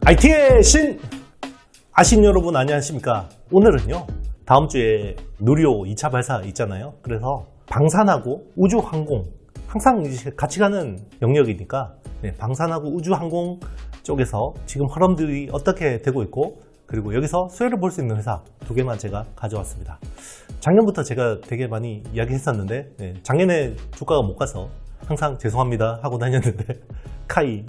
IT의 신! 아신 여러분 안녕하십니까? 오늘은요, 다음 주에 누리호 2차 발사 있잖아요. 그래서 방산하고 우주항공, 항상 같이 가는 영역이니까 방산하고 우주항공 쪽에서 지금 흐름들이 어떻게 되고 있고, 그리고 여기서 수혜를 볼 수 있는 회사 두 개만 제가 가져왔습니다. 작년부터 제가 되게 많이 이야기했었는데 작년에 주가가 못 가서 항상 죄송합니다 하고 다녔는데 카이,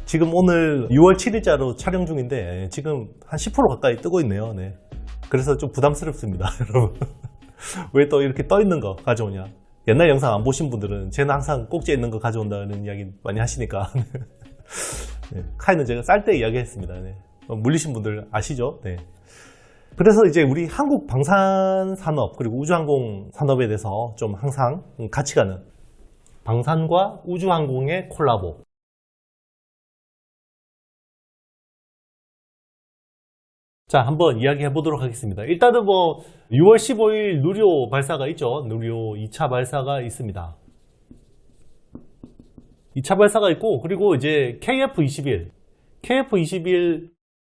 지금 오늘 6월 7일자로 촬영 중인데 지금 한 10% 가까이 뜨고 있네요. 그래서 좀 부담스럽습니다. 여러분, 왜 또 이렇게 떠 있는 거 가져오냐. 옛날 영상 안 보신 분들은 쟤는 항상 꼭지에 있는 거 가져온다는 이야기 많이 하시니까 카이는 제가 쌀 때 이야기했습니다. 물리신 분들 아시죠? 그래서 이제 우리 한국 방산 산업 그리고 우주항공 산업에 대해서 좀 항상 같이 가는 방산과 우주항공의 콜라보. 자, 한번 이야기해 보도록 하겠습니다. 일단은 6월 15일 누리호 발사가 있죠. 누리호 2차 발사가 있습니다. 2차 발사가 있고, 그리고 이제 KF-21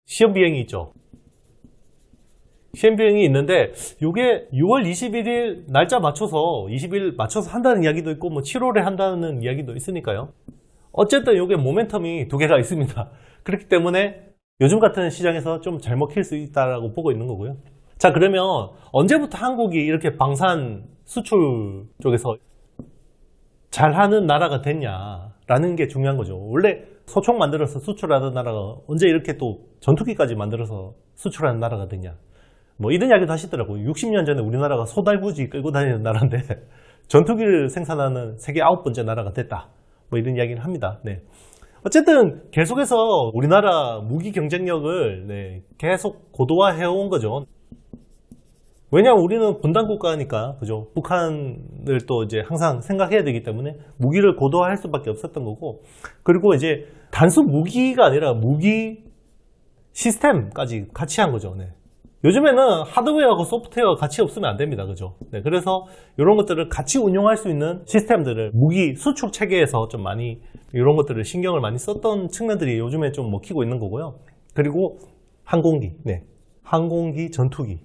시험 비행이 있죠. 시험 비행이 있는데, 이게 6월 21일 날짜 맞춰서 20일 맞춰서 한다는 이야기도 있고, 7월에 한다는 이야기도 있으니까요. 어쨌든 이게 모멘텀이 두 개가 있습니다. 그렇기 때문에 요즘 같은 시장에서 좀 잘 먹힐 수 있다라고 보고 있는 거고요. 자, 그러면 언제부터 한국이 이렇게 방산 수출 쪽에서 잘하는 나라가 됐냐라는 게 중요한 거죠. 원래 소총 만들어서 수출하던 나라가 언제 이렇게 또 전투기까지 만들어서 수출하는 나라가 됐냐. 이런 이야기도 하시더라고요. 60년 전에 우리나라가 소달구지 끌고 다니는 나라인데 전투기를 생산하는 세계 9번째 나라가 됐다. 이런 이야기를 합니다. 어쨌든 계속해서 우리나라 무기 경쟁력을 계속 고도화해 온 거죠. 왜냐하면 우리는 분단 국가니까, 그죠? 북한을 또 이제 항상 생각해야 되기 때문에 무기를 고도화할 수밖에 없었던 거고, 그리고 이제 단순 무기가 아니라 무기 시스템까지 같이 한 거죠. 요즘에는 하드웨어하고 소프트웨어가 같이 없으면 안 됩니다. 그죠? 그래서 이런 것들을 같이 운용할 수 있는 시스템들을 무기 수출 체계에서 좀 많이 이런 것들을 신경을 많이 썼던 측면들이 요즘에 좀 먹히고 있는 거고요. 그리고 항공기, 항공기, 전투기.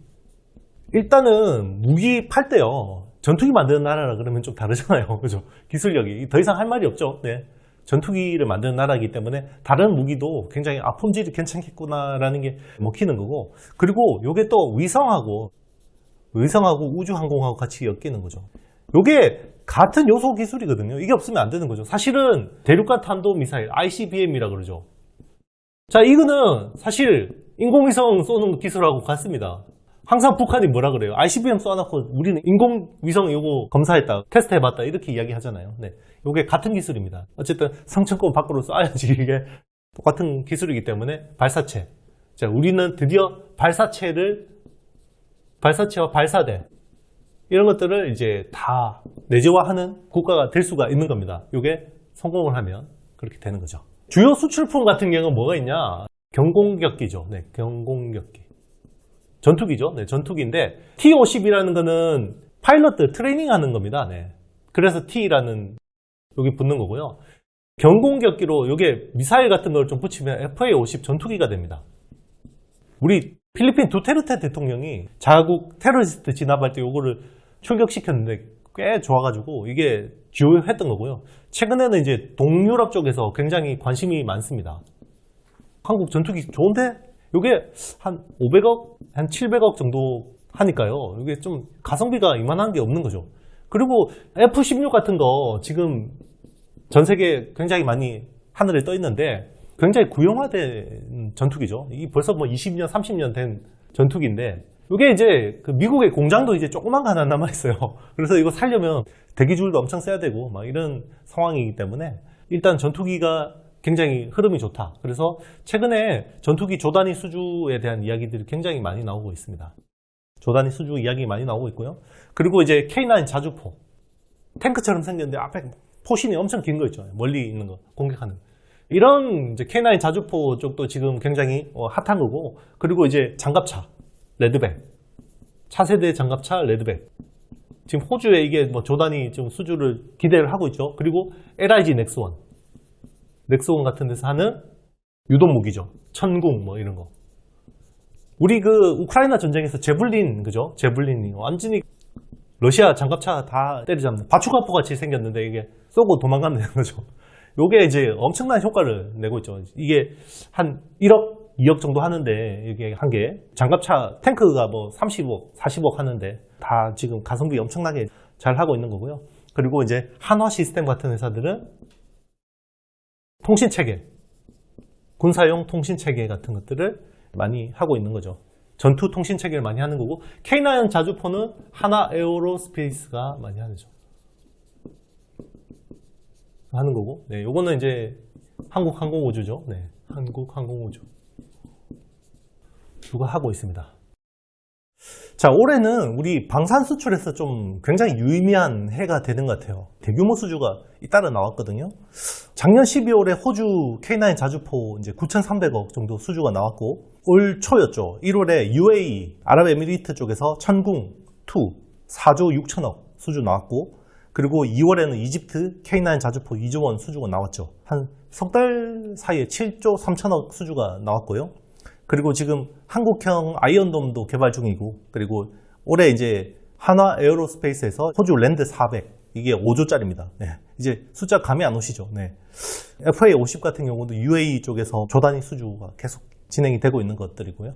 일단은 무기 팔 때요, 전투기 만드는 나라라 그러면 좀 다르잖아요. 그죠? 기술력이 더 이상 할 말이 없죠. 전투기를 만드는 나라이기 때문에 다른 무기도 굉장히 품질이 괜찮겠구나라는 게 먹히는 거고, 그리고 이게 또 위성하고 우주항공하고 같이 엮이는 거죠. 이게 같은 요소 기술이거든요. 이게 없으면 안 되는 거죠. 사실은 대륙간 탄도미사일 ICBM이라 그러죠. 자, 이거는 사실 인공위성 쏘는 기술하고 같습니다. 항상 북한이 뭐라 그래요? ICBM 쏴놓고 우리는 인공위성 요거 검사했다, 테스트해봤다, 이렇게 이야기 하잖아요. 요게 같은 기술입니다. 어쨌든 상층권 밖으로 쏴야지 이게 똑같은 기술이기 때문에 발사체. 자, 우리는 드디어 발사체와 발사대, 이런 것들을 이제 다 내재화하는 국가가 될 수가 있는 겁니다. 요게 성공을 하면 그렇게 되는 거죠. 주요 수출품 같은 경우는 뭐가 있냐? 경공격기죠. 경공격기. 전투기죠. 전투기인데 T-50이라는 거는 파일럿들 트레이닝 하는 겁니다. 그래서 T라는 여기 붙는 거고요. 경공격기로 이게 미사일 같은 걸 좀 붙이면 FA-50 전투기가 됩니다. 우리 필리핀 두테르테 대통령이 자국 테러리스트 진압할 때 요거를 출격시켰는데 꽤 좋아가지고 이게 주요했던 거고요. 최근에는 이제 동유럽 쪽에서 굉장히 관심이 많습니다. 한국 전투기 좋은데? 요게 한 500억, 한 700억 정도 하니까요. 이게 좀 가성비가 이만한 게 없는 거죠. 그리고 F-16 같은 거 지금 전 세계에 굉장히 많이 하늘에 떠 있는데 굉장히 구형화된 전투기죠. 이게 벌써 20년, 30년 된 전투기인데, 이게 이제 그 미국의 공장도 이제 조그만 거 하나 남아있어요. 그래서 이거 살려면 대기줄도 엄청 써야 되고 이런 상황이기 때문에 일단 전투기가 굉장히 흐름이 좋다. 그래서 최근에 전투기 조단위 수주에 대한 이야기들이 굉장히 많이 나오고 있습니다. 조단위 수주 이야기 많이 나오고 있고요. 그리고 이제 K9 자주포, 탱크처럼 생겼는데 앞에 포신이 엄청 긴 거 있죠. 멀리 있는 거 공격하는. 이런 이제 K9 자주포 쪽도 지금 굉장히 핫한 거고, 그리고 이제 장갑차 레드백, 차세대 장갑차 레드백. 지금 호주에 이게 조단위 좀 수주를 기대를 하고 있죠. 그리고 LIG 넥스원 같은 데서 하는 유도무기죠. 천궁 뭐 이런 거. 우리 그 우크라이나 전쟁에서 제블린, 그죠? 제블린이 완전히 러시아 장갑차 다 때리잡는 바추가포 같이 생겼는데 이게 쏘고 도망가는 거죠. 요게 이제 엄청난 효과를 내고 있죠. 이게 한 1억, 2억 정도 하는데 이게 한 개. 장갑차 탱크가 뭐 30억, 40억 하는데 다 지금 가성비 엄청나게 잘 하고 있는 거고요. 그리고 이제 한화 시스템 같은 회사들은 통신 체계, 군사용 통신 체계 같은 것들을 많이 하고 있는 거죠. 전투 통신 체계를 많이 하는 거고, K9 자주포는 하나 에어로스페이스가 많이 하죠. 하는 거고, 네, 요거는 이제 한국항공우주죠. 네, 한국항공우주. 누가 하고 있습니다. 자, 올해는 우리 방산 수출에서 좀 굉장히 유의미한 해가 되는 것 같아요. 대규모 수주가 잇따라 나왔거든요. 작년 12월에 호주 K9 자주포 이제 9,300억 정도 수주가 나왔고, 올 초였죠. 1월에 UAE, 아랍에미리트 쪽에서 천궁 2, 4조 6천억 수주 나왔고, 그리고 2월에는 이집트 K9 자주포 2조 원 수주가 나왔죠. 한 석 달 사이에 7조 3천억 수주가 나왔고요. 그리고 지금 한국형 아이언돔도 개발 중이고, 그리고 올해 이제 한화 에어로스페이스에서 호주 랜드 400, 이게 5조짜리입니다. 네. 이제 숫자 감이 안 오시죠? 네. FA50 같은 경우도 UAE 쪽에서 조 단위 수주가 계속 진행이 되고 있는 것들이고요.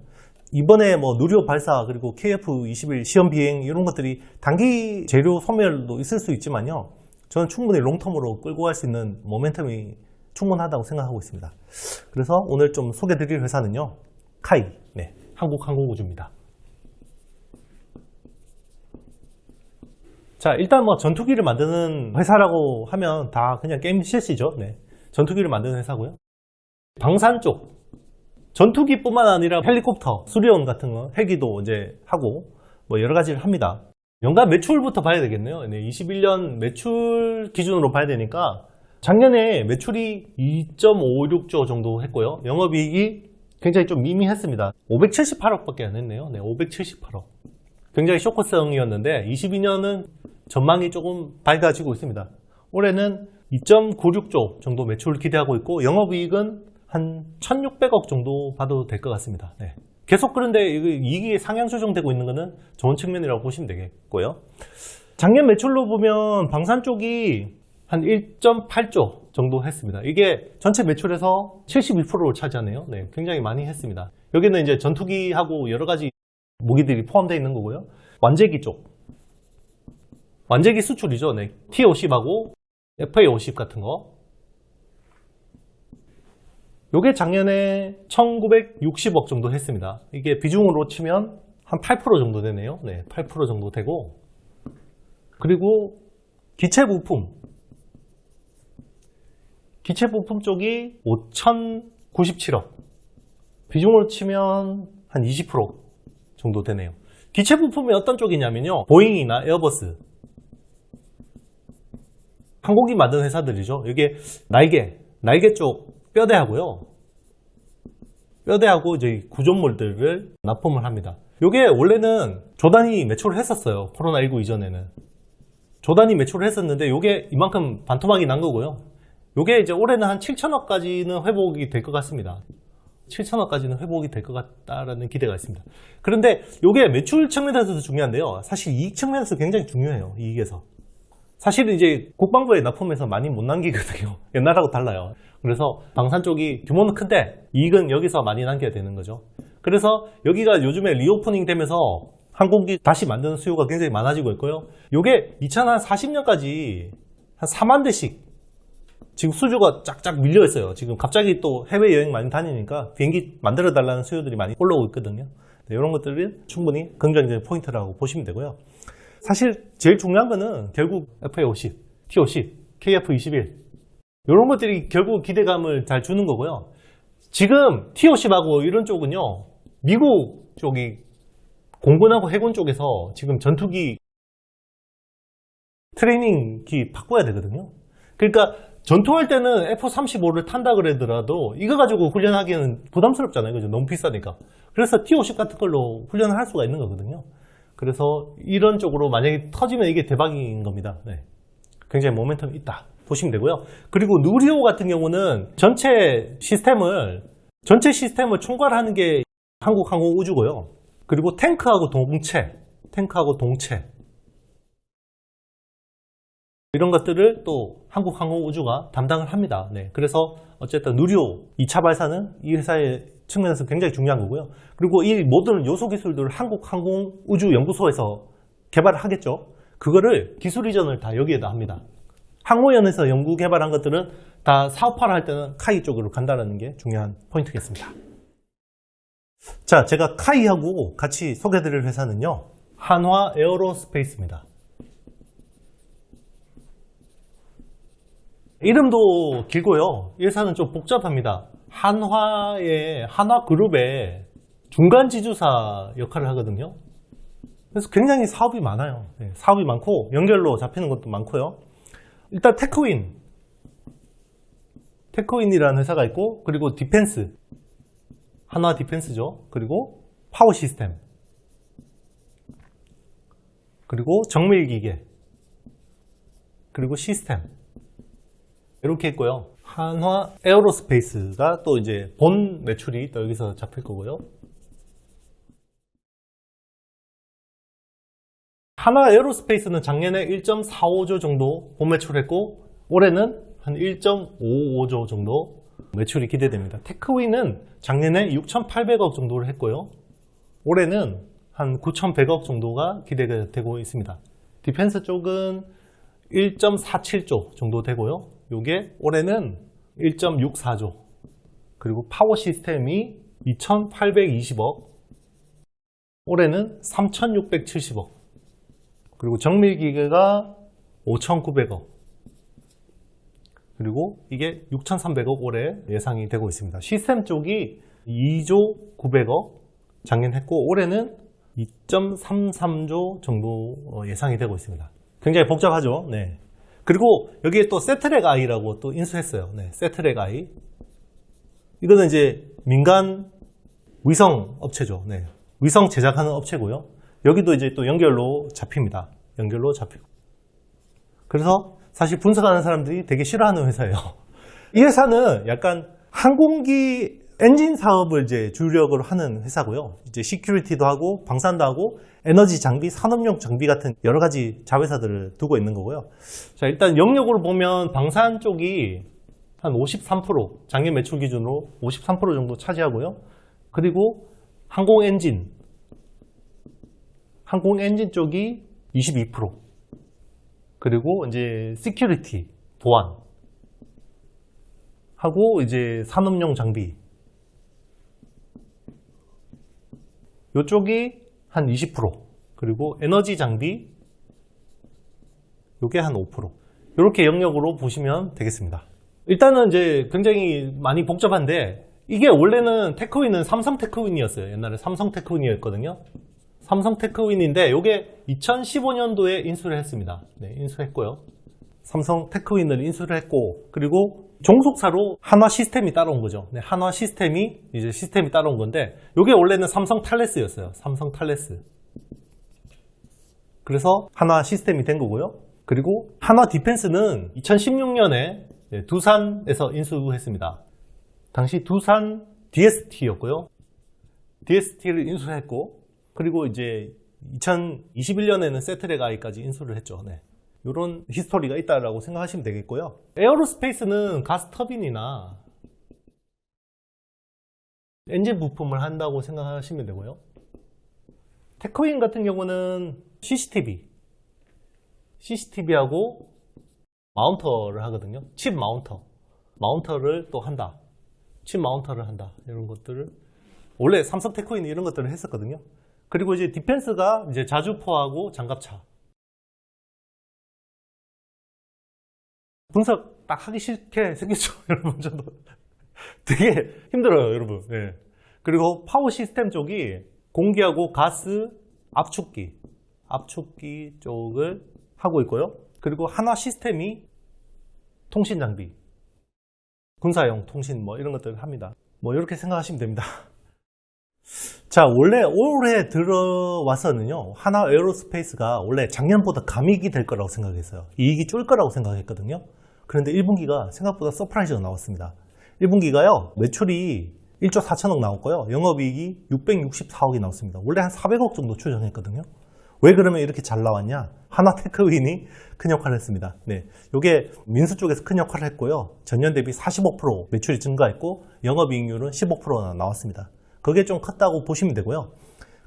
이번에 뭐 누리호 발사 그리고 KF-21 시험 비행 이런 것들이 단기 재료 소멸도 있을 수 있지만요. 저는 충분히 롱텀으로 끌고 갈 수 있는 모멘텀이 충분하다고 생각하고 있습니다. 그래서 오늘 좀 소개드릴 회사는요. 카이, 네, 한국항공우주입니다. 자, 일단 뭐 전투기를 만드는 회사라고 하면 다 그냥 게임 CS죠. 네, 전투기를 만드는 회사고요. 방산 쪽, 전투기뿐만 아니라 헬리콥터, 수리온 같은 거, 헬기도 이제 하고 뭐 여러 가지를 합니다. 연간 매출부터 봐야 되겠네요. 네, 21년 매출 기준으로 봐야 되니까 작년에 매출이 2.56조 정도 했고요. 영업이익이 굉장히 좀 미미했습니다. 578억밖에 안 했네요. 네, 578억. 굉장히 쇼크성이었는데 22년은 전망이 조금 밝아지고 있습니다. 올해는 2.96조 정도 매출을 기대하고 있고 영업이익은 한 1,600억 정도 봐도 될 것 같습니다. 네. 계속 그런데 이익이 상향 조정되고 있는 것은 좋은 측면이라고 보시면 되겠고요. 작년 매출로 보면 방산 쪽이 한 1.8조 정도 했습니다. 이게 전체 매출에서 72%를 차지하네요. 네, 굉장히 많이 했습니다. 여기는 이제 전투기하고 여러 가지 무기들이 포함되어 있는 거고요. 완제기 쪽. 완제기 수출이죠. 네, T-50하고 FA-50 같은 거. 요게 작년에 1,960억 정도 했습니다. 이게 비중으로 치면 한 8% 정도 되네요. 네, 8% 정도 되고. 그리고 기체 부품. 기체 부품 쪽이 5,097억. 비중으로 치면 한 20% 정도 되네요. 기체 부품이 어떤 쪽이냐면요. 보잉이나 에어버스. 항공기 만드는 회사들이죠. 이게 날개 쪽 뼈대하고요. 뼈대하고 이제 구조물들을 납품을 합니다. 이게 원래는 조 단위 매출을 했었어요. 코로나19 이전에는. 조 단위 매출을 했었는데 이게 이만큼 반토막이 난 거고요. 이게 이제 올해는 한 7천억까지는 회복이 될 것 같습니다. 7천억까지는 회복이 될 것 같다라는 기대가 있습니다. 그런데 이게 매출 측면에서도 중요한데요. 사실 이익 측면에서 굉장히 중요해요. 이익에서. 사실은 이제 국방부에 납품해서 많이 못 남기거든요. 옛날하고 달라요. 그래서 방산 쪽이 규모는 큰데 이익은 여기서 많이 남겨야 되는 거죠. 그래서 여기가 요즘에 리오프닝 되면서 항공기 다시 만드는 수요가 굉장히 많아지고 있고요. 이게 2040년까지 한 4만 대씩 지금 수주가 쫙쫙 밀려 있어요. 지금 갑자기 또 해외여행 많이 다니니까 비행기 만들어 달라는 수요들이 많이 올라오고 있거든요. 네, 이런 것들은 충분히 긍정적인 포인트라고 보시면 되고요. 사실 제일 중요한 거는 결국 FA50, T50, KF-21 이런 것들이 결국 기대감을 잘 주는 거고요. 지금 T50하고 이런 쪽은요. 미국 쪽이 공군하고 해군 쪽에서 지금 전투기 트레이닝기 바꿔야 되거든요. 그러니까 전투할 때는 F-35를 탄다 그러더라도 이거 가지고 훈련하기에는 부담스럽잖아요. 그죠? 너무 비싸니까. 그래서 T-50 같은 걸로 훈련을 할 수가 있는 거거든요. 그래서 이런 쪽으로 만약에 터지면 이게 대박인 겁니다. 네. 굉장히 모멘텀이 있다 보시면 되고요. 그리고 누리호 같은 경우는 전체 시스템을 전체 시스템을 총괄하는 게 한국항공우주고요. 그리고 탱크하고 동체 이런 것들을 또 한국항공우주가 담당을 합니다. 네, 그래서 어쨌든 누리호 2차 발사는 이 회사의 측면에서 굉장히 중요한 거고요. 그리고 이 모든 요소 기술들을 한국항공우주연구소에서 개발을 하겠죠. 그거를 기술 이전을 다 여기에다 합니다. 항모연에서 연구 개발한 것들은 다 사업화를 할 때는 카이 쪽으로 간다는 게 중요한 포인트겠습니다. 자, 제가 카이하고 같이 소개해드릴 회사는요, 한화 에어로스페이스입니다. 이름도 길고요. 이 회사는 좀 복잡합니다. 한화그룹의 중간 지주사 역할을 하거든요. 그래서 굉장히 사업이 많아요. 네, 사업이 많고 연결로 잡히는 것도 많고요. 일단 테크윈이라는 회사가 있고, 그리고 디펜스, 한화 디펜스죠. 그리고 파워 시스템, 그리고 정밀기계, 그리고 시스템, 이렇게 있고요. 한화 에어로스페이스가 또 이제 본 매출이 또 여기서 잡힐 거고요. 한화 에어로스페이스는 작년에 1.45조 정도 본 매출했고, 올해는 한 1.55조 정도 매출이 기대됩니다. 테크윈은 작년에 6,800억 정도를 했고요. 올해는 한 9,100억 정도가 기대가 되고 있습니다. 디펜스 쪽은 1.47조 정도 되고요. 요게 올해는 1.64조. 그리고 파워 시스템이 2,820억. 올해는 3,670억. 그리고 정밀기계가 5,900억. 그리고 이게 6,300억 올해 예상이 되고 있습니다. 시스템 쪽이 2조 900억 작년 했고, 올해는 2.33조 정도 예상이 되고 있습니다. 굉장히 복잡하죠. 네. 그리고 여기에 또 세트랙 아이라고 또 인수했어요. 네, 세트랙 아이. 이거는 이제 민간 위성 업체죠. 네. 위성 제작하는 업체고요. 여기도 이제 또 연결로 잡힙니다. 연결로 잡히고. 그래서 사실 분석하는 사람들이 되게 싫어하는 회사예요. 이 회사는 약간 항공기 엔진 사업을 이제 주력으로 하는 회사고요. 이제 시큐리티도 하고 방산도 하고 에너지 장비, 산업용 장비 같은 여러 가지 자회사들을 두고 있는 거고요. 자, 일단 영역으로 보면 방산 쪽이 한 53%, 작년 매출 기준으로 53% 정도 차지하고요. 그리고 항공 엔진 쪽이 22%. 그리고 이제 시큐리티, 보안 하고 이제 산업용 장비 요쪽이 한 20%, 그리고 에너지 장비 요게 한 5%. 이렇게 영역으로 보시면 되겠습니다. 일단은 이제 굉장히 많이 복잡한데, 이게 원래는 테크윈은 삼성 테크윈이었어요. 옛날에 삼성 테크윈이었거든요. 삼성 테크윈인데 요게 2015년도에 인수를 했습니다. 네, 인수했고요. 삼성 테크윈을 인수를 했고, 그리고 종속사로 한화 시스템이 따라온 거죠. 네, 한화 시스템이 따라온 건데, 요게 원래는 삼성 탈레스였어요. 삼성 탈레스. 그래서 한화 시스템이 된 거고요. 그리고 한화 디펜스는 2016년에 두산에서 인수했습니다. 당시 두산 DST였고요. DST를 인수했고, 그리고 이제 2021년에는 세트랙 아이까지 인수를 했죠. 네. 이런 히스토리가 있다라고 생각하시면 되겠고요. 에어로스페이스는 가스터빈이나 엔진 부품을 한다고 생각하시면 되고요. 테크윈 같은 경우는 CCTV하고 마운터를 하거든요. 칩 마운터를 또 한다. 칩 마운터를 한다. 이런 것들을 원래 삼성 테크윈 이런 것들을 했었거든요. 그리고 이제 디펜스가 이제 자주포하고 장갑차. 분석 딱 하기 싫게 생겼죠, 여러분. 저도 되게 힘들어요, 여러분. 네. 그리고 파워 시스템 쪽이 공기하고 가스 압축기 쪽을 하고 있고요. 그리고 한화 시스템이 통신 장비, 군사용 통신 뭐 이런 것들을 합니다. 뭐 이렇게 생각하시면 됩니다. 자, 원래 올해 들어와서는요, 한화 에어로스페이스가 원래 작년보다 감익이 될 거라고 생각했어요. 이익이 줄 거라고 생각했거든요. 그런데 1분기가 생각보다 서프라이즈가 나왔습니다. 1분기가요, 매출이 1조 4천억 나왔고요. 영업이익이 664억이 나왔습니다. 원래 한 400억 정도 추정했거든요. 왜 그러면 이렇게 잘 나왔냐? 하나테크윈이 큰 역할을 했습니다. 네, 이게 민수 쪽에서 큰 역할을 했고요. 전년 대비 45% 매출이 증가했고 영업이익률은 15%나 나왔습니다. 그게 좀 컸다고 보시면 되고요.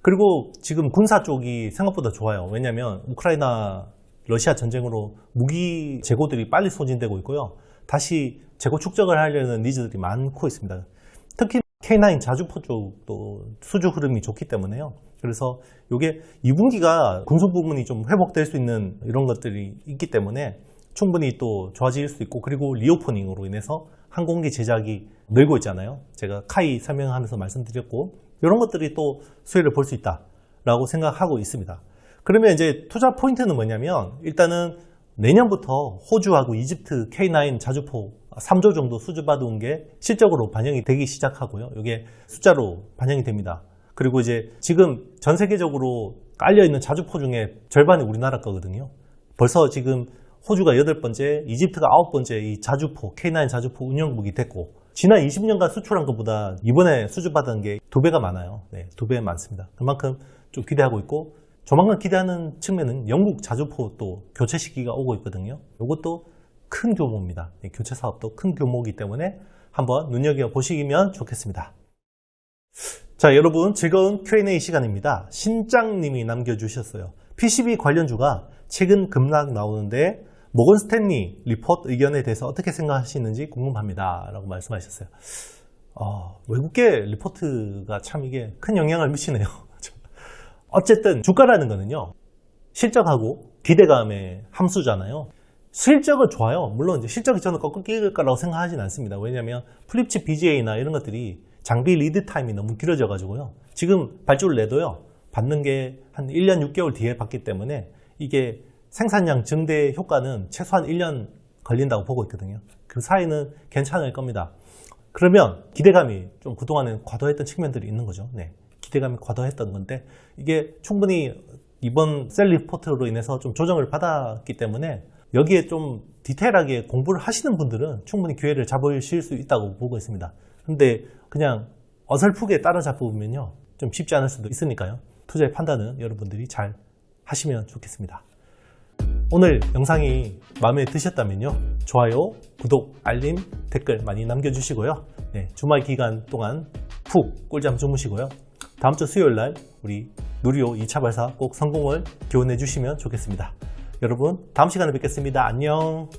그리고 지금 군사 쪽이 생각보다 좋아요. 왜냐하면 우크라이나 러시아 전쟁으로 무기 재고들이 빨리 소진되고 있고요. 다시 재고 축적을 하려는 니즈들이 많고 있습니다. 특히 K9 자주포 쪽도 수주 흐름이 좋기 때문에요. 그래서 이게 2분기가 군수 부분이 좀 회복될 수 있는 이런 것들이 있기 때문에 충분히 또 좋아질 수 있고, 그리고 리오퍼닝으로 인해서 항공기 제작이 늘고 있잖아요. 제가 카이 설명하면서 말씀드렸고, 이런 것들이 또 수혜를 볼 수 있다라고 생각하고 있습니다. 그러면 이제 투자 포인트는 뭐냐면, 일단은 내년부터 호주하고 이집트 K9 자주포 3조 정도 수주받은 게 실적으로 반영이 되기 시작하고요. 이게 숫자로 반영이 됩니다. 그리고 이제 지금 전 세계적으로 깔려있는 자주포 중에 절반이 우리나라 거거든요. 벌써 지금 호주가 8번째, 이집트가 9번째 이 자주포, K9 자주포 운영국이 됐고, 지난 20년간 수출한 것보다 이번에 수주받은 게 2배가 많아요. 네, 2배 많습니다. 그만큼 좀 기대하고 있고, 조만간 기대하는 측면은 영국 자주포 또 교체 시기가 오고 있거든요. 이것도 큰 규모입니다. 네, 교체 사업도 큰 규모이기 때문에 한번 눈여겨보시면 좋겠습니다. 자, 여러분 즐거운 Q&A 시간입니다. 신짱님이 남겨주셨어요. PCB 관련주가 최근 급락 나오는데 모건 스탠리 리포트 의견에 대해서 어떻게 생각하시는지 궁금합니다. 라고 말씀하셨어요. 외국계 리포트가 참 이게 큰 영향을 미치네요. 어쨌든 주가라는 거는요, 실적하고 기대감의 함수잖아요. 실적은 좋아요. 물론 이제 실적이 저는 꺾일 거라고 생각하진 않습니다. 왜냐하면 플립칩 BGA나 이런 것들이 장비 리드 타임이 너무 길어져 가지고요. 지금 발주를 내도요, 받는 게 한 1년 6개월 뒤에 받기 때문에 이게 생산량 증대 효과는 최소한 1년 걸린다고 보고 있거든요. 그 사이는 괜찮을 겁니다. 그러면 기대감이 좀 그동안에 과도했던 측면들이 있는 거죠. 네, 기대감이 과도했던 건데 이게 충분히 이번 셀 리포트로 인해서 좀 조정을 받았기 때문에 여기에 좀 디테일하게 공부를 하시는 분들은 충분히 기회를 잡으실 수 있다고 보고 있습니다. 근데 그냥 어설프게 따라잡으면요, 좀 쉽지 않을 수도 있으니까요. 투자의 판단은 여러분들이 잘 하시면 좋겠습니다. 오늘 영상이 마음에 드셨다면요, 좋아요, 구독, 알림, 댓글 많이 남겨주시고요. 네, 주말 기간 동안 푹 꿀잠 주무시고요. 다음 주 수요일 날 우리 누리호 2차 발사 꼭 성공을 기원해 주시면 좋겠습니다. 여러분 다음 시간에 뵙겠습니다. 안녕.